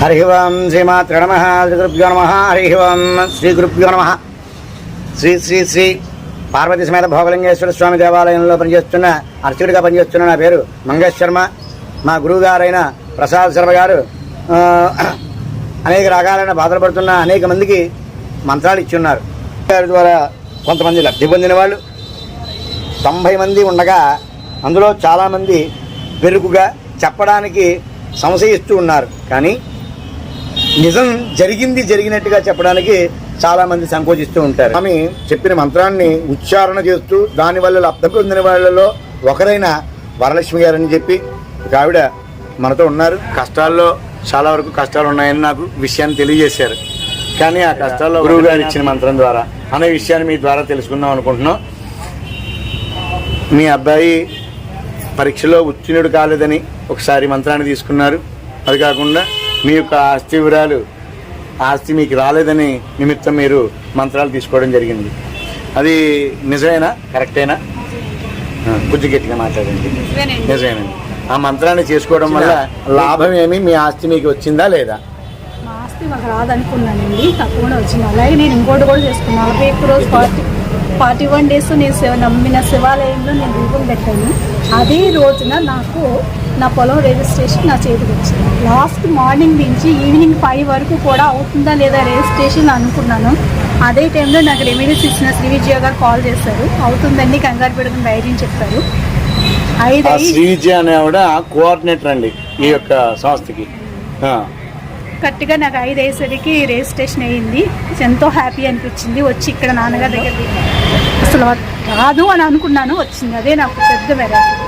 హరి ఓం శ్రీమాత్రే నమః శ్రీ గురుభ్యో నమః హరి ఓం శ్రీ గురుభ్యో నమః. శ్రీ శ్రీ శ్రీ పార్వతీ సమేత భోగలింగేశ్వర స్వామి దేవాలయంలో పనిచేస్తున్న అర్చకుడిగా పనిచేస్తున్న నా పేరు మంగేష్ శర్మ. మా గురువు గారైన ప్రసాద్ శర్మ గారు అనేక రకాలైన బాధలు పడుతున్న అనేక మందికి మంత్రాలు ఇచ్చి ఉన్నారు. గారి ద్వారా కొంతమంది లబ్ధి పొందిన వాళ్ళు 90 మంది ఉండగా అందులో చాలామంది వెరుకుగా చెప్పడానికి సంశయిస్తూ ఉన్నారు. కానీ నిజం జరిగినట్టుగా చెప్పడానికి చాలామంది సంకోచిస్తూ ఉంటారు. ఆమె చెప్పిన మంత్రాన్ని ఉచ్చారణ చేస్తూ దానివల్ల లబ్ధి పొందిన వాళ్ళలో ఒకరైన వరలక్ష్మి గారని చెప్పి ఒక ఆవిడ మనతో ఉన్నారు. కష్టాల్లో చాలా వరకు కష్టాలు ఉన్నాయని నాకు విషయాన్ని తెలియజేశారు. కానీ ఆ కష్టాల్లో గురువు గారు ఇచ్చిన మంత్రం ద్వారా అనే విషయాన్ని మీ ద్వారా తెలుసుకుందాం అనుకుంటున్నాం. మీ అబ్బాయి పరీక్షలో ఉత్తీర్ణుడు కాలేదని ఒకసారి మంత్రాన్ని తీసుకున్నారు. అది కాకుండా మీ యొక్క ఆస్తి మీకు రాలేదని నిమిత్తం మీరు మంత్రాలు తీసుకోవడం జరిగింది. అది నిజమేనా, కరెక్టేనా? కొంచెం గట్టిగా మాట్లాడండి. నిజమేనండి. ఆ మంత్రాన్ని చేసుకోవడం వల్ల లాభం ఏమి, మీ ఆస్తి మీకు వచ్చిందా లేదా? మా ఆస్తి మాకు రాదనుకున్నానండి, తప్పకుండా వచ్చింది. అలాగే నేను ఇంకోటి కూడా చేసుకున్నాను. 41 రోజు 41 డేస్ నేను నమ్మిన శివాలయంలో నేను దీపం పెట్టాను. అదే రోజున నాకు నా పొలం రిజిస్ట్రేషన్ నా చేతికి వచ్చింది. లాస్ట్ మార్నింగ్ నుంచి ఈవినింగ్ 5 వరకు కూడా అవుతుందా లేదా రిజిస్ట్రేషన్ అనుకున్నాను. అదే టైంలో నాకు రెమెడీస్ ఇచ్చిన శ్రీ విజయ గారు కాల్ చేశారు. అవుతుందండి, కంగారు పెడుతున్న ధైర్యం చెప్పారు. శ్రీ విజయ అనే ఆవిడ కోఆర్డినేటర్ అండి ఈ యొక్క సంస్థకి. కరెక్ట్గా నాకు 5 అయ్యేసరికి రిజిస్ట్రేషన్ అయ్యింది. ఎంతో హ్యాపీ అనిపించింది. వచ్చి ఇక్కడ నాన్నగారి దగ్గర అసలు రాదు అని అనుకున్నాను, వచ్చింది. అదే నాకు పెద్ద మెరాకిల్.